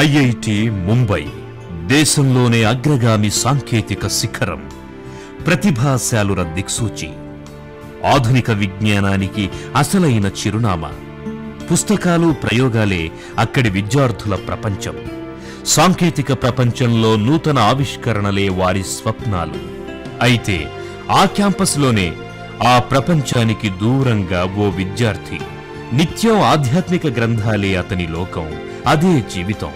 IIT Mumbai దేశంలోనే అగ్రగామి సాంకేతిక శిఖరం, ప్రతిభాశాలుర దిక్సూచి, ఆధునిక విజ్ఞానానికి అసలైన చిరునామా. పుస్తకాలు, ప్రయోగాలే అక్కడి విద్యార్థుల ప్రపంచం. సాంకేతిక ప్రపంచంలో నూతన ఆవిష్కరణలే వారి స్వప్నాలు. అయితే ఆ క్యాంపస్లోనే ఆ ప్రపంచానికి దూరంగా ఓ విద్యార్థి. నిత్యం ఆధ్యాత్మిక గ్రంథాలే అతని లోకం, అదే జీవితం.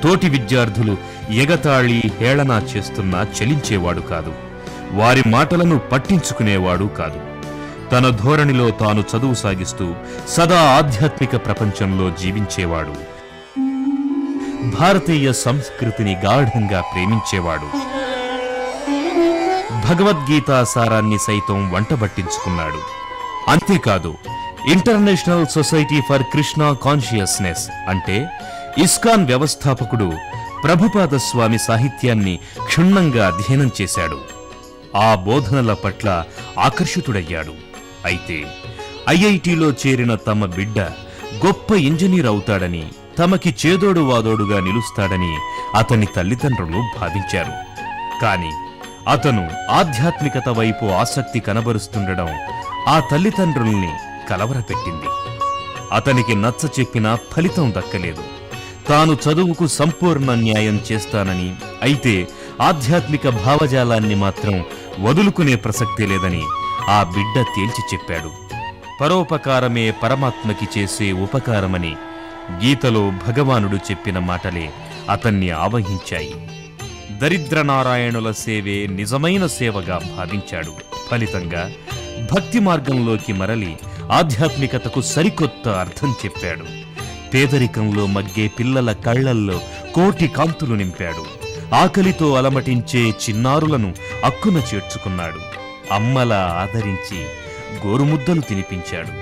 తోటి విద్యార్థులు ఎగతాళి, హేళన చేస్తున్నా చలించేవాడు కాదు. వారి మాటలను పట్టించుకునేవాడు కాదు. తన ధోరణిలో తాను చదువు సాగిస్తూ సదా ఆధ్యాత్మిక ప్రపంచంలో జీవించేవాడు. భారతీయ సంస్కృతిని గాఢంగా ప్రేమించేవాడు. భగవద్గీతా సారాన్ని సైతం వంటబట్టించుకున్నాడు. అంతేకాదు, international society for Krishna consciousness అంటే ఇస్కాన్ వ్యవస్థాపకుడు ప్రభుపాద స్వామి సాహిత్యాన్ని క్షుణ్ణంగా అధ్యయనం చేశాడు. ఆ బోధనల పట్ల ఆకర్షితుడయ్యాడు. అయితే ఐఐటిలో చేరిన తమ బిడ్డ గొప్ప ఇంజనీర్ అవుతాడని, తమకి చేదోడు వాదోడుగా నిలుస్తాడని అతని తల్లిదండ్రులు భావించారు. కాని అతను ఆధ్యాత్మికత వైపు ఆసక్తి కనబరుస్తుండడం ఆ తల్లిదండ్రుల్ని కలవరపెట్టింది. అతనికి నచ్చచెప్పినా ఫలితం దక్కలేదు. తాను చదువుకు సంపూర్ణ న్యాయం చేస్తానని, అయితే ఆధ్యాత్మిక భావజాలాన్ని మాత్రం వదులుకునే ప్రసక్తి లేదని ఆ బిడ్డ తేల్చి చెప్పాడు. పరోపకారమే పరమాత్మకి చేసే ఉపకారమని గీతలో భగవానుడు చెప్పిన మాటలే అతన్ని ఆవహించాయి. దరిద్రనారాయణుల సేవే నిజమైన సేవగా భావించాడు. ఫలితంగా భక్తి మార్గంలోకి మరలి ఆధ్యాత్మికతకు సరికొత్త అర్థం చెప్పాడు. పేదరికంలో మగ్గే పిల్లల కళ్లల్లో కోటి కాంతులు నింపాడు. ఆకలితో అలమటించే చిన్నారులను అక్కున చేర్చుకున్నాడు. అమ్మలా ఆదరించి గోరుముద్దలు తినిపించాడు.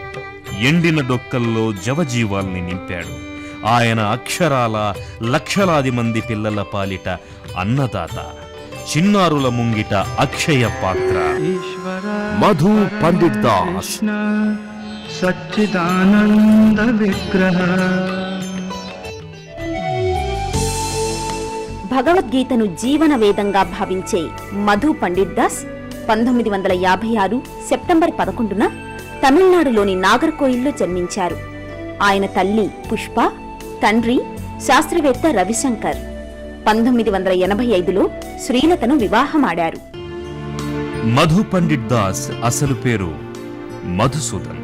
ఎండిన డొక్కల్లో జవజీవాల్ని నింపాడు. ఆయన అక్షరాల లక్షలాది మంది పిల్లల పాలిట అన్నదాత, చిన్నారుల ముంగిట అక్షయ పాత్ర. మధు పండిట్ దాస్, సచ్చిదానంద విగ్రహ. భగవద్గీతను జీవన వేదంగా భావించే మధు పండిట్ దాస్ 1956 సెప్టెంబర్ 11న తమిళనాడులోని నాగర్కోయిల్లో జన్మించారు. ఆయన తల్లి పుష్ప, తండ్రి శాస్త్రవేత్త రవిశంకర్. 1985లో శ్రీలతను వివాహమాడారు. మధు పండిట్ దాస్ అసలు పేరు మధుసూదన్.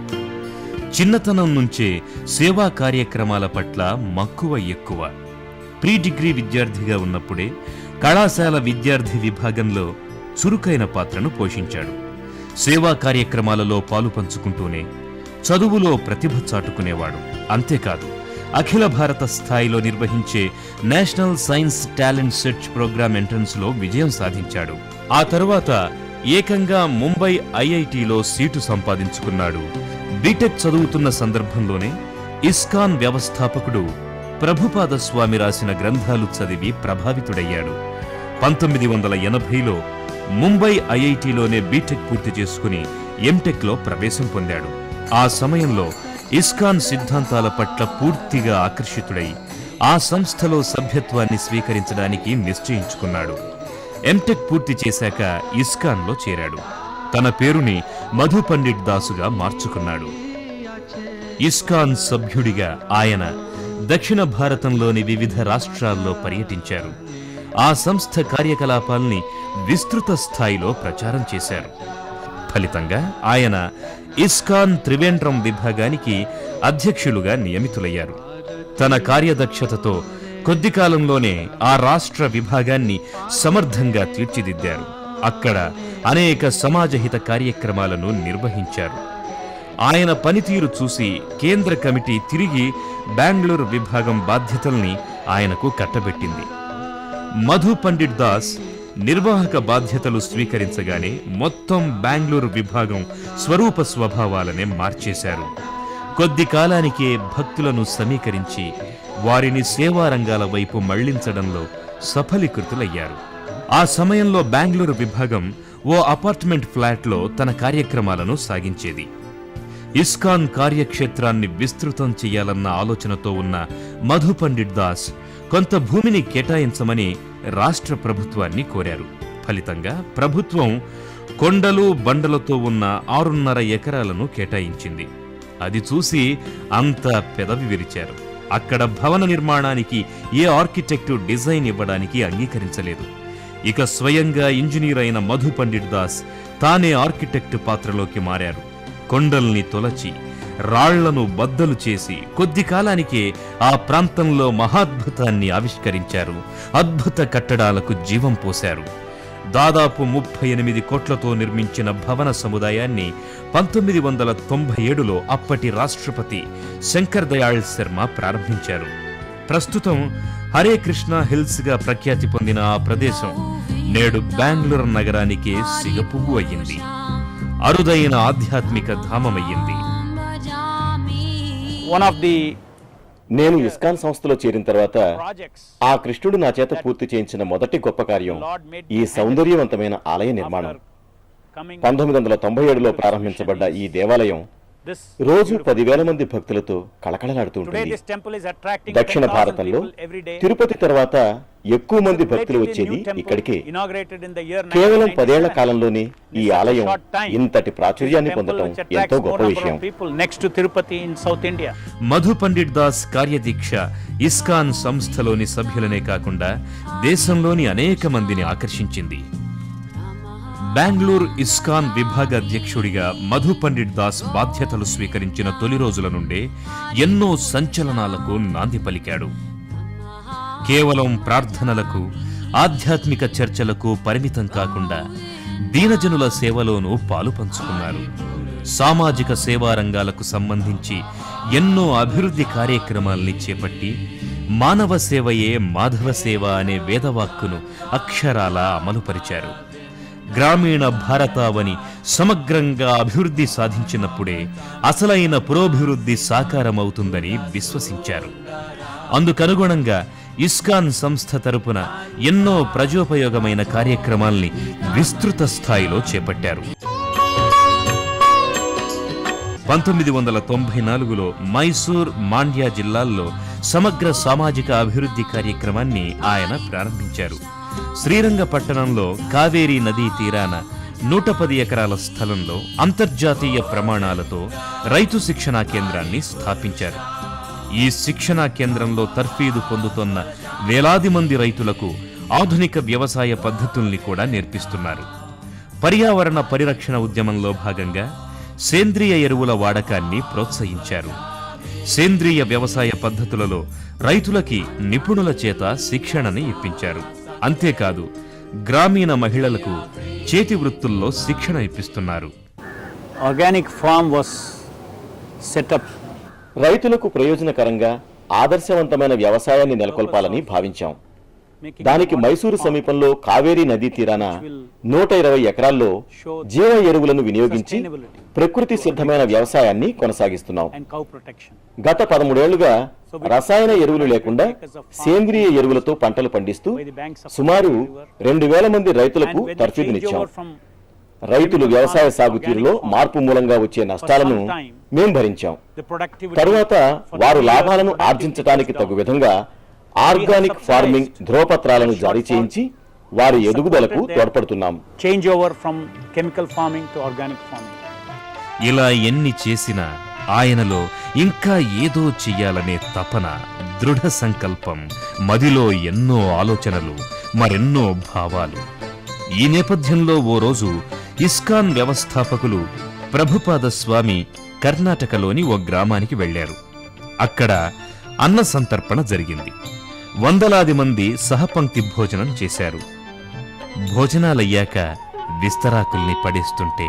చిన్నతనం నుంచే సేవా కార్యక్రమాల పట్ల మక్కువ ఎక్కువ. ప్రీ డిగ్రీ విద్యార్థిగా ఉన్నప్పుడే కళాశాల విద్యార్థి విభాగంలో చురుకైన పాత్రను పోషించాడు. సేవా కార్యక్రమాలలో పాలు పంచుకుంటూనే చదువులో ప్రతిభ చాటుకునేవాడు. అంతేకాదు, అఖిల భారత స్థాయిలో నిర్వహించే national science talent search program entrance లో విజయం సాధించాడు. ఆ తరువాత ఏకంగా ముంబై ఐఐటిలో సీటు సంపాదించుకున్నాడు. బీటెక్ చదువుతున్న సందర్భంలోనే ఇస్కాన్ వ్యవస్థాపకుడు ప్రభుపాద స్వామి రాసిన గ్రంథాలు చదివి ప్రభావితుడయ్యాడు. 1980లో ముంబై ఐఐటిలోనే బీటెక్ పూర్తి చేసుకుని ఎంటెక్లో ప్రవేశం పొందాడు. ఆ సమయంలో ఇస్కాన్ సిద్ధాంతాల పట్ల పూర్తిగా ఆకర్షితుడై ఆ సంస్థలో సభ్యత్వాన్ని స్వీకరించడానికి నిశ్చయించుకున్నాడు. ఎంటెక్ పూర్తి చేశాక ఇస్కాన్లో చేరాడు. తన పేరుని మధు పండిట్ దాసుగా మార్చుకున్నాడు. ఇస్కాన్ సభ్యుడిగా ఆయన దక్షిణ భారతంలోని వివిధ రాష్ట్రాల్లో పర్యటించారు. ఆ సంస్థ కార్యకలాపాల్ని విస్తృత స్థాయిలో ప్రచారం చేశారు. ఫలితంగా ఆయన ఇస్కాన్ త్రివేంద్రం విభాగానికి అధ్యక్షులుగా నియమితులయ్యారు. తన కార్యదక్షతతో కొద్ది కాలంలోనే ఆ రాష్ట్ర విభాగాన్ని సమర్థంగా తీర్చిదిద్దారు. అక్కడ అనేక సమాజహిత కార్యక్రమాలను నిర్వహించారు. ఆయన పనితీరు చూసి కేంద్ర కమిటీ తిరిగి బెంగళూరు విభాగం బాధ్యతల్ని ఆయనకు కట్టబెట్టింది. మధు పండిట్ దాస్ నిర్వాహక బాధ్యతలు స్వీకరించగానే మొత్తం బెంగళూరు విభాగం స్వరూప స్వభావాలనే మార్చేశారు. కొద్ది కాలానికే భక్తులను సమీకరించి వారిని సేవారంగాల వైపు మళ్లించడంలో సఫలీకృతులయ్యారు. ఆ సమయంలో బెంగళూరు విభాగం ఓ అపార్ట్మెంట్ ఫ్లాట్లో తన కార్యక్రమాలను సాగించేది. ఇస్కాన్ కార్యక్షేత్రాన్ని విస్తృతం చెయ్యాలన్న ఆలోచనతో ఉన్న మధు పండిట్ దాస్ కొంత భూమిని కేటాయించమని రాష్ట్ర ప్రభుత్వాన్ని కోరారు. ఫలితంగా ప్రభుత్వం కొండలు బండలతో ఉన్న 6.5 ఎకరాలను కేటాయించింది. అది చూసి అంతా పెదవి విరిచారు. అక్కడ భవన నిర్మాణానికి ఏ ఆర్కిటెక్టు డిజైన్ ఇవ్వడానికి అంగీకరించలేదు. ఇక స్వయంగా ఇంజనీర్ అయిన మధు పండిట్ దాస్ తానే ఆర్కిటెక్ట్ పాత్రలోకి మారారు. కొండల్ని తొలచి రాళ్లను బద్దలు చేసి కొద్ది కాలానికే ఆ ప్రాంతంలో మహాద్భుతాన్ని ఆవిష్కరించారు. అద్భుత కట్టడాలకు జీవం పోశారు. దాదాపు 38 కోట్లతో నిర్మించిన భవన సముదాయాన్ని 1997లో అప్పటి రాష్ట్రపతి శంకర్ దయాళ్ శర్మ ప్రారంభించారు. ప్రస్తుతం హరే కృష్ణ హిల్స్ గా ప్రఖ్యాతి పొందిన ఆ ప్రదేశం నేడు బెంగళూరు నగరానికే సిగపువ్వు అయ్యింది. అరుదైన ఆధ్యాత్మిక ధామమయ్యింది. నేను ఇస్కాన్ సంస్థలో చేరిన తర్వాత ఆ కృష్ణుడు నా చేత పూర్తి చేయించిన మొదటి గొప్ప కార్యం ఈ సౌందర్యవంతమైన ఆలయ నిర్మాణం. 1997లో ప్రారంభించబడ్డ ఈ దేవాలయం రోజు 10,000 మంది భక్తులతో కళకళలాడుతూ ఉంటుంది. దక్షిణ భారతంలో తిరుపతి తర్వాత ఎక్కువ మంది భక్తులు వచ్చేది ఇక్కడికే. కేవలం 10 ఏళ్ల కాలంలోనే ఈ ఆలయం ఇంతటి ప్రాచుర్యాన్ని పొందడం ఎంతో గొప్ప విషయం. మధు పండిట్ దాస్ కార్యదీక్ష ఇస్కాన్ సంస్థలోని సభ్యులనే కాకుండా దేశంలోని అనేక మందిని ఆకర్షించింది. బెంగళూరు ఇస్కాన్ విభాగ అధ్యక్షుడిగా మధు పండిట్ దాస్ బాధ్యతలు స్వీకరించిన తొలి రోజుల నుండే ఎన్నో సంచలనాలకు నాంది పలికాడు. కేవలం ప్రార్థనలకు, ఆధ్యాత్మిక చర్చలకు పరిమితం కాకుండా దీనజనుల సేవలోనూ పాలు పంచుకున్నారు. సామాజిక సేవా రంగాలకు సంబంధించి ఎన్నో అభివృద్ధి కార్యక్రమాల్ని చేపట్టి మానవ సేవయే మాధవ సేవ అనే వేదవాక్కును అక్షరాలా అమలుపరిచారు. గ్రామీణ భారతావని సమగ్రంగా అభివృద్ధి సాధించినప్పుడే అసలైన పురోభివృద్ధి సాకారమవుతుందని విశ్వసించారు. అందుకనుగుణంగా ఇస్కాన్ సంస్థ తరపున ఎన్నో ప్రజోపయోగమైన కార్యక్రమాల్ని విస్తృత స్థాయిలో చేపట్టారు. 1994లో మైసూర్, మాండ్యా జిల్లాల్లో సమగ్ర సామాజిక అభివృద్ధి కార్యక్రమాన్ని ఆయన ప్రారంభించారు. శ్రీరంగపట్టణంలో కావేరీ నదీ తీరాన 110 ఎకరాల స్థలంలో అంతర్జాతీయ ప్రమాణాలతో రైతు శిక్షణా కేంద్రాన్ని స్థాపించారు. ఈ శిక్షణా కేంద్రంలో తర్ఫీదు పొందుతున్న వేలాది మంది రైతులకు ఆధునిక వ్యవసాయ పద్ధతుల్ని కూడా నేర్పిస్తున్నారు. పర్యావరణ పరిరక్షణ ఉద్యమంలో భాగంగా సేంద్రియ ఎరువుల వాడకాన్ని ప్రోత్సహించారు. సేంద్రియ వ్యవసాయ పద్ధతులలో రైతులకి నిపుణుల చేత శిక్షణని ఇప్పించారు. అంతేకాదు, గ్రామీణ మహిళలకు చేతి వృత్తుల్లో శిక్షణ ఇప్పిస్తున్నారు. Organic farm was set up. రైతులకు ప్రయోజనకరంగా ఆదర్శవంతమైన వ్యవసాయాన్ని నెలకొల్పాలని భావించాం. దానికి మైసూరు సమీపంలో కావేరీ నదీ తీరాన 120 ఎకరాల్లో జీవ ఎరువులను వినియోగించి ప్రకృతి సిద్ధమైన వ్యవసాయాన్ని కొనసాగిస్తున్నాం. గత 13 ఏళ్లుగా రసాయన ఎరువులు లేకుండా సేంద్రియ ఎరువులతో పంటలు పండిస్తూ సుమారు 2,000 మంది రైతులకు తర్ఫీదునిచ్చాం. రైతులు వ్యవసాయ సాగు తీరులో మార్పు మూలంగా వచ్చే నష్టాలను మేం భరించాం. తరువాత వారు లాభాలను ఆర్జించడానికి తగు విధంగా ఆర్గానిక్ ఫార్మింగ్ ధ్రువపత్రాలను జారీ చేయించి వారి ఎదుగుదలకు తోడ్పడుతున్నాం. Change over from chemical farming to organic farming. ఇలా ఎన్ని చేసినా ఆయనలో ఇంకా ఏదో చెయ్యాలనే తపన, దృఢ సంకల్పం, మదిలో ఎన్నో ఆలోచనలు, మరెన్నో భావాలు. ఈ నేపథ్యంలో ఓ రోజు ఇస్కాన్ వ్యవస్థాపకులు ప్రభుపాద స్వామి కర్ణాటకలోని ఓ గ్రామానికి వెళ్లారు. అక్కడ అన్న సంతర్పణ జరిగింది. వందలాది మంది సహపంక్తి భోజనం చేశారు. భోజనాలయ్యాక విస్తరాకుల్ని పడేస్తుంటే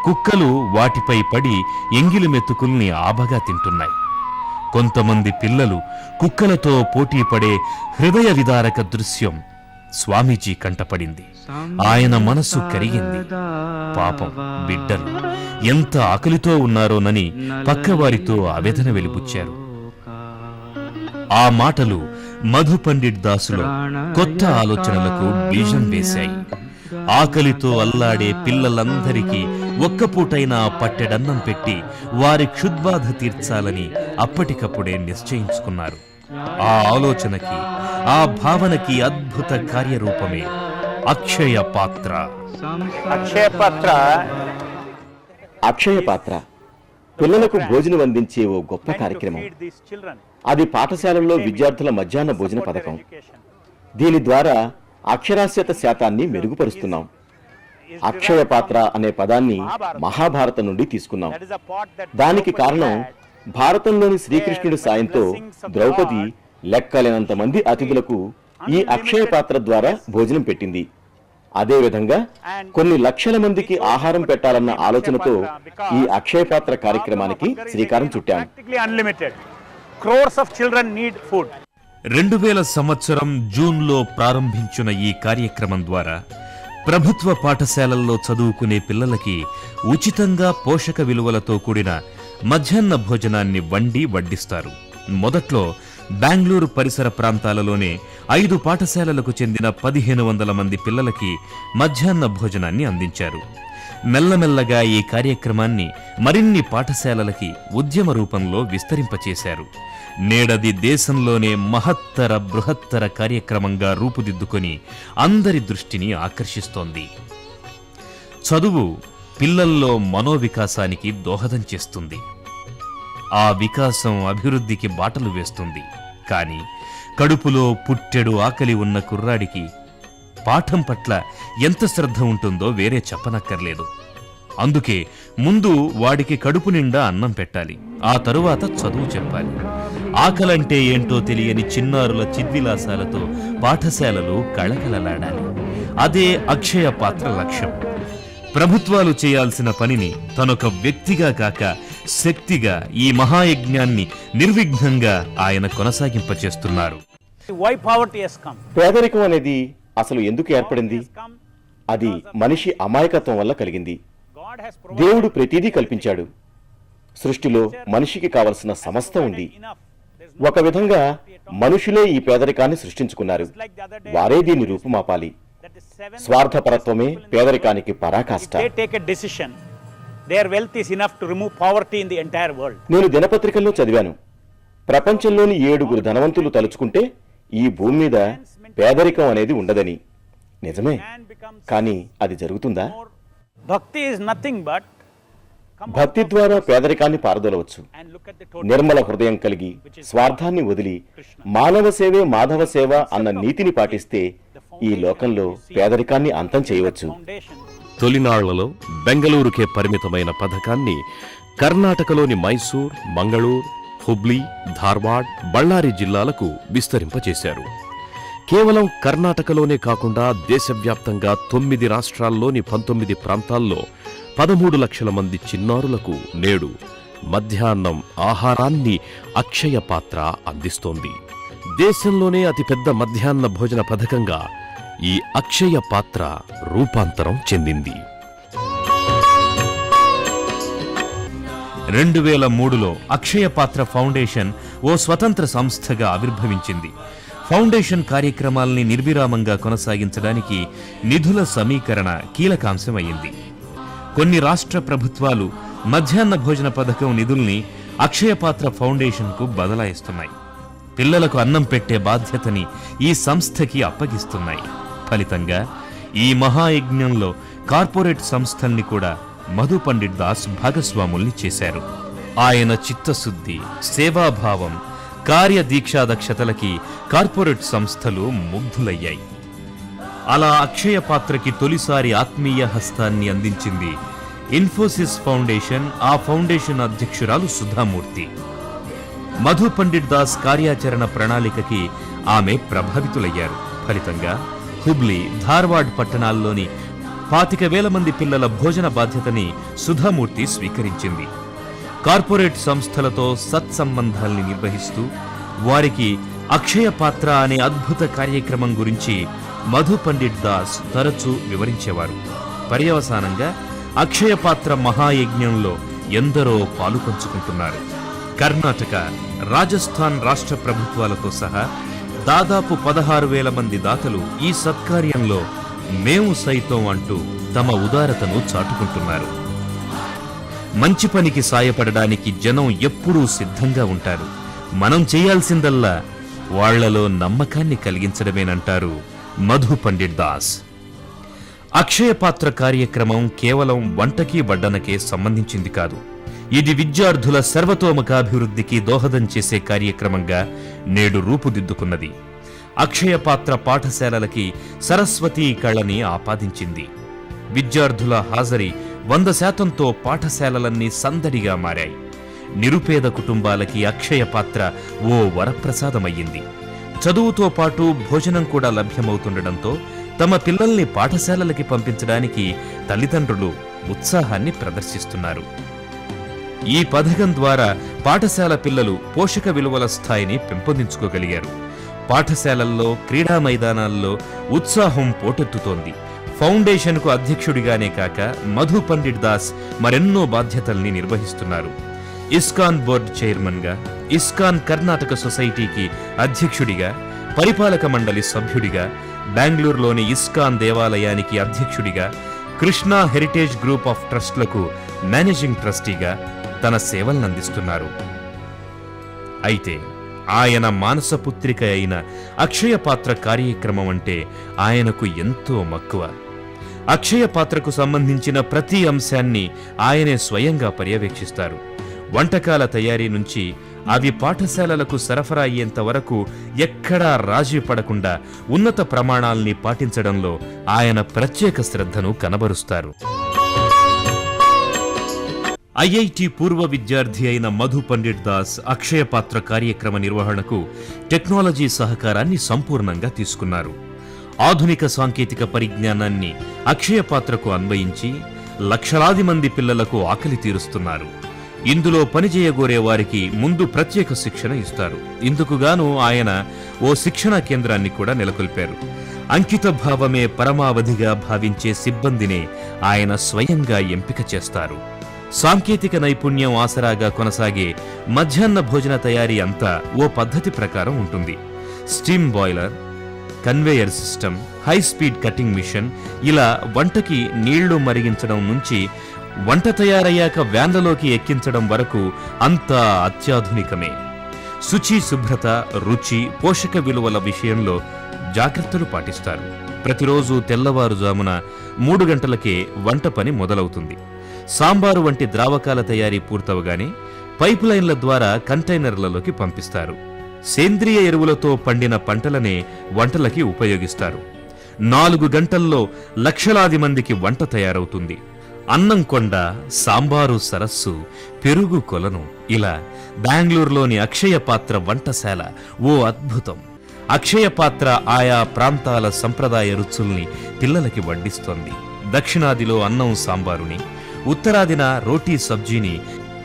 కుక్కలు వాటిపై పడి ఎంగిలి మెతుకుల్ని ఆబగా తింటున్నాయి. కొంతమంది పిల్లలు కుక్కలతో పోటీ పడే హృదయ విదారక దృశ్యం స్వామీజీ కంటపడింది. ఆయన మనసు కరిగింది. పాపం బిడ్డలు ఎంత ఆకలితో ఉన్నారోనని పక్కవారితో ఆవేదన వెలిబుచ్చారు. ఆ మాటలు మధు పండిట్ దాసులో కొత్త ఆలోచనలకు బీజం వేశాయి. ఆకలితో అల్లాడే పిల్లలందరికీ ఒక్కపూటైనా పట్టెడన్నం పెట్టి వారి క్షుద్బాధ తీర్చాలని అప్పటికప్పుడే నిశ్చయించుకున్నారు. ఆ ఆలోచనకి ఆ భావనకి అద్భుత కార్యరూపమే అక్షయ పాత్ర. అక్షయ పాత్ర అక్షయ పాత్ర పిల్లలకు భోజనం అందించే ఓ గొప్ప కార్యక్రమం. అది పాఠశాలల్లో విద్యార్థుల మధ్యాహ్న భోజన పథకం. దీని ద్వారా అక్షరాస్యత శాతాన్ని మెరుగుపరుస్తున్నాం. అక్షయ పాత్ర అనే పదాన్ని మహాభారతం నుండి తీసుకున్నాం. దానికి కారణం భారతంలోని శ్రీకృష్ణుడి సాయంతో ద్రౌపది లెక్కలేనంత మంది అతిథులకు ఈ అక్షయ పాత్ర ద్వారా భోజనం పెట్టింది. అదేవిధంగా కొన్ని లక్షల మందికి ఆహారం పెట్టాలన్న ఆలోచనతో ఈ అక్షయ పాత్ర కార్యక్రమానికి శ్రీకారం చుట్టాం. 2000 సంవత్సరం జూన్లో ప్రారంభించిన ఈ కార్యక్రమం ద్వారా ప్రభుత్వ పాఠశాలల్లో చదువుకునే పిల్లలకి ఉచితంగా పోషక విలువలతో కూడిన మధ్యాహ్న భోజనాన్ని వండి వడ్డిస్తారు. మొదట్లో బెంగళూరు పరిసర ప్రాంతాలలోనే 5 పాఠశాలలకు చెందిన 1500 మంది పిల్లలకి మధ్యాహ్న భోజనాన్ని అందించారు. మెల్లమెల్లగా ఈ కార్యక్రమాన్ని మరిన్ని పాఠశాలలకి ఉద్యమ రూపంలో విస్తరింపచేశారు. నేడది దేశంలోనే బృహత్తర కార్యక్రమంగా రూపుదిద్దుకొని అందరి దృష్టిని ఆకర్షిస్తోంది. చదువు పిల్లల్లో మనోవికాసానికి దోహదం చేస్తుంది. ఆ వికాసం అభివృద్ధికి బాటలు వేస్తుంది. కానీ కడుపులో పుట్టెడు ఆకలి ఉన్న కుర్రాడికి పాఠం పట్ల ఎంత శ్రద్ధ ఉంటుందో వేరే చెప్పనక్కర్లేదు. అందుకే ముందు వాడికి కడుపు నిండా అన్నం పెట్టాలి, ఆ తరువాత చదువు చెప్పాలి. ఆకలంటే ఏంటో తెలియని చిన్నారుల చిద్విలాసాలతో పాఠశాలలు కళకళలాడాలి. అదే అక్షయ పాత్ర లక్ష్యం. ప్రభుత్వాలు చేయాల్సిన పనిని తనొక వ్యక్తిగా కాక శక్తిగా ఈ మహాయజ్ఞాన్ని నిర్విఘ్నంగా ఆయన కొనసాగింపచేస్తున్నారు. పేదరికం అనేది అసలు ఎందుకు ఏర్పడింది? అది మనిషి అమాయకత్వం వల్ల కలిగింది. దేవుడు ప్రతిదీ కల్పించాడు. సృష్టిలో మనిషికి కావలసిన సమస్తం ఉంది. ఒక విధంగా మనుషులే ఈ పేదరికాన్ని సృష్టించుకున్నారు. వారే దీన్ని రూపుమాపాలి. స్వార్థపరత్వమే పేదరికానికి పరాకాష్ట. నేను దినపత్రికల్లో చదివాను, ప్రపంచంలోని 7 ధనవంతులు తలుచుకుంటే ఈ భూమి మీద పేదరికం అనేది ఉండదని. నిజమే, కానీ అది జరుగుతుందా? భక్తి ద్వారా పేదరికాన్ని పారదోలవచ్చు. నిర్మల హృదయం కలిగి స్వార్థాన్ని వదిలి మానవ సేవే మాధవ సేవ అన్న నీతిని పాటిస్తే ఈ లోకంలో పేదరికాన్ని అంతం చేయవచ్చు. తొలినాళ్లలో బెంగళూరుకే పరిమితమైన పథకాన్ని కర్ణాటకలోని మైసూర్, మంగళూరు, హుబ్లీ, ధార్వాడ్, బళ్ళారి జిల్లాలకు విస్తరింపచేశారు. కేవలం కర్ణాటకలోనే కాకుండా దేశవ్యాప్తంగా 9 రాష్ట్రాల్లోని 19 ప్రాంతాల్లో 13 లక్షల మంది చిన్నారులకు నేడు మధ్యాహ్నం ఆహారాన్ని అక్షయ పాత్ర అందిస్తోంది. దేశంలోనే అతిపెద్ద మధ్యాహ్న భోజన పథకంగా ఈ అక్షయ పాత్ర రూపాంతరం చెందింది. 2003లో అక్షయ పాత్ర ఫౌండేషన్ ఓ స్వతంత్ర సంస్థగా ఆవిర్భవించింది. ఫౌండేషన్ కార్యక్రమాల్ని నిర్విరామంగా కొనసాగించడానికి నిధుల సమీకరణ కీలకాంశమైంది. కొన్ని రాష్ట్ర ప్రభుత్వాలు మధ్యాహ్న భోజన పథకం నిధుల్ని అక్షయ పాత్ర ఫౌండేషన్కు బదలాయిస్తున్నాయి. పిల్లలకు అన్నం పెట్టే బాధ్యతని ఈ సంస్థకి అప్పగిస్తున్నాయి. ఫలితంగా ఈ మహాయజ్ఞంలో కార్పొరేట్ సంస్థల్ని కూడా మధు పండిట్ దాస్ భాగస్వాముల్ని చేశారు. ఆయన చిత్తశుద్ధి, సేవాభావం, కార్యదీక్షాదక్షతలకి కార్పొరేట్ సంస్థలు ముగ్ధులయ్యాయి. అలా అక్షయ పాత్రకి తొలిసారి ఆత్మీయ హస్తాన్ని అందించింది ఇన్ఫోసిస్ ఫౌండేషన్. ఆ ఫౌండేషన్ అధ్యక్షురాలు సుధామూర్తి. మధు పండిట్ దాస్ కార్యాచరణ ప్రణాళికకి ఆమె ప్రభావితులయ్యారు. ఫలితంగా హుబ్లీ, ధార్వాడ్ పట్టణాల్లోని 25,000 మంది పిల్లల భోజన బాధ్యతని సుధామూర్తి స్వీకరించింది. కార్పొరేట్ సంస్థలతో సత్సంబంధాల్ని నిర్వహిస్తూ వారికి అక్షయ పాత్ర అనే అద్భుత కార్యక్రమం గురించి మధు పండిట్ దాస్ తరచూ వివరించేవారు. పర్యవసానంగా అక్షయ పాత్ర మహాయజ్ఞంలో ఎందరో పాలుపంచుకుంటున్నారు. కర్ణాటక, రాజస్థాన్ రాష్ట్ర ప్రభుత్వాలతో సహా దాదాపు 16,000 మంది దాతలు ఈ సత్కార్యంలో మేము సైతం అంటూ తమ ఉదారతను చాటుకుంటున్నారు. మంచి పనికి సాయపడడానికి జనం ఎప్పుడూ సిద్ధంగా ఉంటారు. మనం చేయాల్సిందల్లా వాళ్లలో నమ్మకాన్ని కలిగించడమేనంటారు మధు పండిట్ దాస్. అక్షయ పాత్ర కార్యక్రమం కేవలం వంటకి వడ్డనకే సంబంధించింది కాదు. ఇది విద్యార్థుల సర్వతోముఖాభివృద్ధికి దోహదం చేసే కార్యక్రమంగా నేడు రూపుదిద్దుకున్నది. అక్షయ పాత్ర పాఠశాలలకి సరస్వతీ కళని ఆపాదించింది. విద్యార్థుల హాజరీ 100%తో పాఠశాలలన్నీ సందడిగా మారాయి. నిరుపేద కుటుంబాలకి అక్షయ పాత్ర ఓ వరప్రసాదమయ్యింది. చదువుతో పాటు భోజనం కూడా లభ్యమవుతుండటంతో తమ పిల్లల్ని పాఠశాలలకి పంపించడానికి తల్లిదండ్రులు ఉత్సాహాన్ని ప్రదర్శిస్తున్నారు. ఈ పథకం ద్వారా పాఠశాల పిల్లలు పోషక విలువల స్థాయిని పెంపొందించుకోగలిగారు. పాఠశాలల్లో, క్రీడా మైదానాల్లో ఉత్సాహం పోటెత్తుతోంది. ఫౌండేషన్కు అధ్యక్షుడిగానే కాక మధు పండిట్ దాస్ మరెన్నో బాధ్యతల్ని నిర్వహిస్తున్నారు. ఇస్కాన్ బోర్డు చైర్మన్గా, ఇస్కాన్ కర్ణాటక సొసైటీకి అధ్యక్షుడిగా, పరిపాలక మండలి సభ్యుడిగా, బెంగళూరులోని ఇస్కాన్ దేవాలయానికి అధ్యక్షుడిగా, కృష్ణా హెరిటేజ్ గ్రూప్ ఆఫ్ ట్రస్ట్లకు మేనేజింగ్ ట్రస్టీగా తన సేవలనందిస్తున్నారు. అయితే ఆయన మానసపుత్రిక అయిన అక్షయ పాత్ర కార్యక్రమం అంటే ఆయనకు ఎంతో మక్కువ. అక్షయ పాత్రకు సంబంధించిన ప్రతి అంశాన్ని ఆయనే స్వయంగా పర్యవేక్షిస్తారు. వంటకాల తయారీ నుంచి అవి పాఠశాలలకు సరఫరా అయ్యేంత వరకు ఎక్కడా రాజీ పడకుండా ఉన్నత ప్రమాణాల్ని పాటించడంలో ఆయన ప్రత్యేక శ్రద్ధను కనబరుస్తారు. ఐఐటి పూర్వ విద్యార్థి అయిన మధు పండిట్ దాస్ అక్షయ పాత్ర కార్యక్రమ నిర్వహణకు టెక్నాలజీ సహకారాన్ని సంపూర్ణంగా తీసుకున్నారు. ఆధునిక సాంకేతిక పరిజ్ఞానాన్ని అక్షయ పాత్రకు అన్వయించి లక్షలాది మంది పిల్లలకు ఆకలి తీరుస్తున్నారు. ఇందులో పనిచేయగోరే వారికి ముందు ప్రత్యేక శిక్షణ ఇస్తారు. ఇందుకుగాను ఆయన ఓ శిక్షణా కేంద్రాన్ని కూడా నెలకొల్పారు. అంకిత భావమే పరమావధిగా భావించే సిబ్బందినే ఆయన స్వయంగా ఎంపిక చేస్తారు. సాంకేతిక నైపుణ్యం ఆసరాగా కొనసాగే మధ్యాహ్న భోజన తయారీ అంతా ఓ పద్ధతి ప్రకారం ఉంటుంది. Steam boiler, conveyor system, high speed cutting machine, ఇలా వంటకి నీళ్లు మరిగించడం నుంచి వంట తయారయ్యాక వ్యాన్లలోకి ఎక్కించడం వరకు అంతా అత్యాధునికమే. శుచి, శుభ్రత, రుచి, పోషక విలువల విషయంలో జాగ్రత్తలు పాటిస్తారు. ప్రతిరోజు తెల్లవారుజామున 3 గంటలకే వంట పని మొదలవుతుంది. సాంబారు వంటి ద్రావకాల తయారీ పూర్తవగానే పైప్ లైన్ల ద్వారా కంటైనర్లలోకి పంపిస్తారు. సేంద్రియ ఎరువులతో పండిన పంటలనే వంటలకి ఉపయోగిస్తారు. 4 గంటల్లో లక్షలాది మందికి వంట తయారవుతుంది. అన్నం కొండ, సాంబారు సరస్సు, పెరుగు కొలను, ఇలా బెంగళూరులోని అక్షయ పాత్ర వంటశాల ఓ అద్భుతం. అక్షయ పాత్ర ఆయా ప్రాంతాల సంప్రదాయ రుచుల్ని పిల్లలకి వడ్డిస్తోంది. దక్షిణాదిలో అన్నం సాంబారుని, ఉత్తరాదిన రోటీ సబ్జీని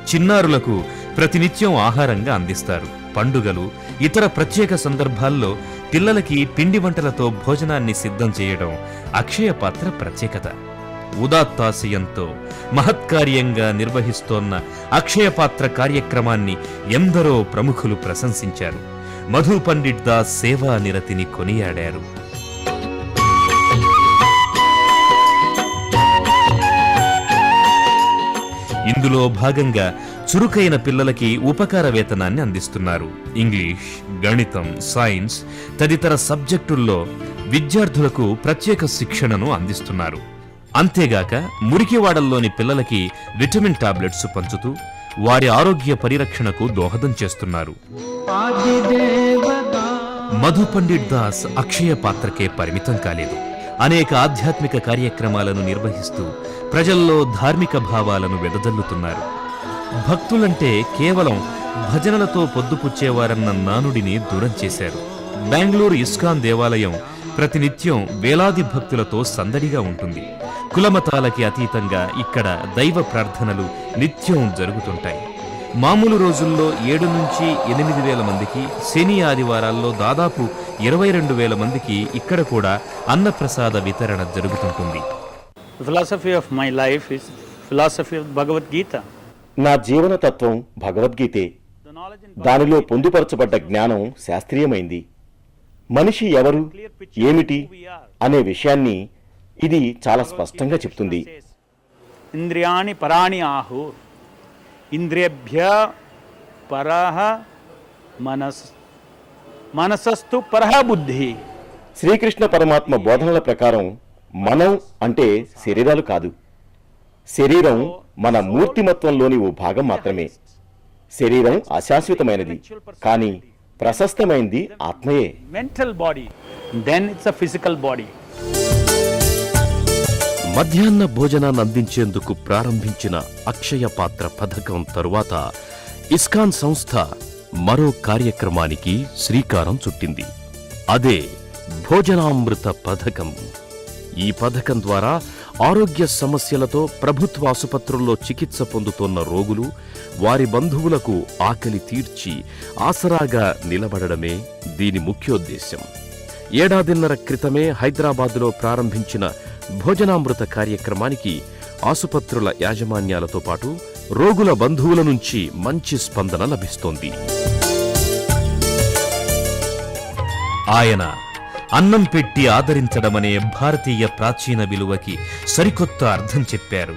చిన్నారులకు ప్రతినిత్యం ఆహారంగా అందిస్తారు. పండుగలు, ఇతర ప్రత్యేక సందర్భాల్లో పిల్లలకి పిండి వంటలతో భోజనాన్ని సిద్ధం చేయడం అక్షయ పాత్ర ప్రత్యేకత. ఉదాత్తాశయంతో మహత్కార్యంగా నిర్వహిస్తోన్న అక్షయ పాత్ర కార్యక్రమాన్ని ఎందరో ప్రముఖులు ప్రశంసించారు. మధు పండిట్ దాస్ సేవా నిరతిని కొనియాడారు. ఇందులో భాగంగా చురుకైన పిల్లలకి ఉపకార వేతనాన్ని అందిస్తున్నారు. ఇంగ్లీష్, గణితం, సైన్స్ తదితర సబ్జెక్టుల్లో విద్యార్థులకు ప్రత్యేక శిక్షణను అందిస్తున్నారు. అంతేగాక మురికివాడల్లోని పిల్లలకి విటమిన్ టాబ్లెట్స్ పంచుతూ వారి ఆరోగ్య పరిరక్షణకు దోహదం చేస్తున్నారు. మధు పండిట్ దాస్ అక్షయ పాత్రకే పరిమితం కాలేదు. అనేక ఆధ్యాత్మిక కార్యక్రమాలను నిర్వహిస్తూ ప్రజల్లో ధార్మిక భావాలను వెదజల్లుతున్నారు. భక్తులంటే కేవలం భజనలతో పొద్దుపుచ్చేవారన్న నానుడిని దూరం చేశారు. బెంగళూరు ఇస్కాన్ దేవాలయం ప్రతినిత్యం వేలాది భక్తులతో సందడిగా ఉంటుంది. కులమతాలకి అతీతంగా ఇక్కడ దైవ ప్రార్థనలు నిత్యం జరుగుతుంటాయి. మామూలు రోజుల్లో 7 నుంచి 8 వేల మందికి, శని ఆదివారాల్లో దాదాపు 22,000 మందికి ఇక్కడ కూడా అన్నప్రసాద వితరణ జరుగుతుంటుంది. Philosophy of my life is philosophy of Bhagavad Gita. నా జీవన తత్వం భగవద్గీతే. దానిలో పొందుపరచబడ్డ జ్ఞానం శాస్త్రీయమైంది. మనిషి ఎవరు, ఏమిటి అనే విషయాన్ని ఇది చాలా స్పష్టంగా చెప్తుంది. ఇంద్రియాణి పరాణి ఆహు, ఇంద్రియభ్య పరః మనసస్తు పరహా బుద్ధి. శ్రీకృష్ణ పరమాత్మ బోధనల ప్రకారం మనం అంటే శరీరాలు కాదు. శరీరం మన మూర్తిమత్వంలోని ఓ భాగం మాత్రమే. శరీరం అశాశ్వతమైనది, కానీ ప్రశస్తమైంది ఆత్మయే. Mental body, then it's a physical body. మధ్యాహ్న భోజనాన్ని అందించేందుకు ప్రారంభించిన అక్షయ పాత్ర పథకం తరువాత ఇస్కాన్ సంస్థ మరో కార్యక్రమానికి శ్రీకారం చుట్టింది. అదే భోజనామృత పథకం. ఈ పథకం ద్వారా ఆరోగ్య సమస్యలతో ప్రభుత్వ ఆసుపత్రుల్లో చికిత్స పొందుతున్న రోగులు, వారి బంధువులకు ఆకలి తీర్చి ఆసరాగా నిలబడడమే దీని ముఖ్యోద్దేశం. ఏడాదిన్నర క్రితమే హైదరాబాదులో ప్రారంభించిన భోజనామృత కార్యక్రమానికి ఆసుపత్రుల యాజమాన్యాలతో పాటు రోగుల బంధువుల నుంచి మంచి స్పందన లభిస్తోంది. ఆయన అన్నం పెట్టి ఆదరించడమనే భారతీయ ప్రాచీన విలువకి సరికొత్త అర్థం చెప్పారు.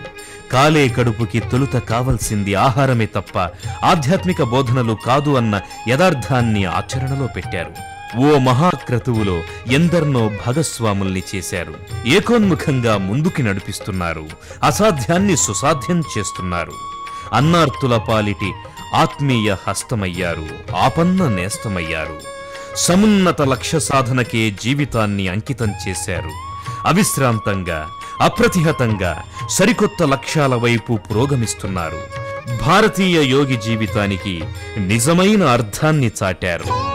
కాలే కడుపుకి తొలుత కావలసింది ఆహారమే తప్ప ఆధ్యాత్మిక బోధనలు కాదు అన్న యథార్థాన్ని ఆచరణలో పెట్టారు. ఓ మహాక్రతువులో ఎందరినో భాగస్వాముల్ని చేశారు. ఏకోన్ముఖంగా ముందుకి నడిపిస్తున్నారు. అసాధ్యాన్ని సుసాధ్యం చేస్తున్నారు. అన్నార్తుల పాలిటి ఆత్మీయ హస్తమయ్యారు. ఆపన్న నేస్తమయ్యారు. సమున్నత లక్ష్య సాధనకే జీవితాన్ని అంకితం చేశారు. అవిశ్రాంతంగా, అప్రతిహతంగా సరికొత్త లక్ష్యాల వైపు పురోగమిస్తున్నారు. భారతీయ యోగి జీవితానికి నిజమైన అర్థాన్ని చాటారు.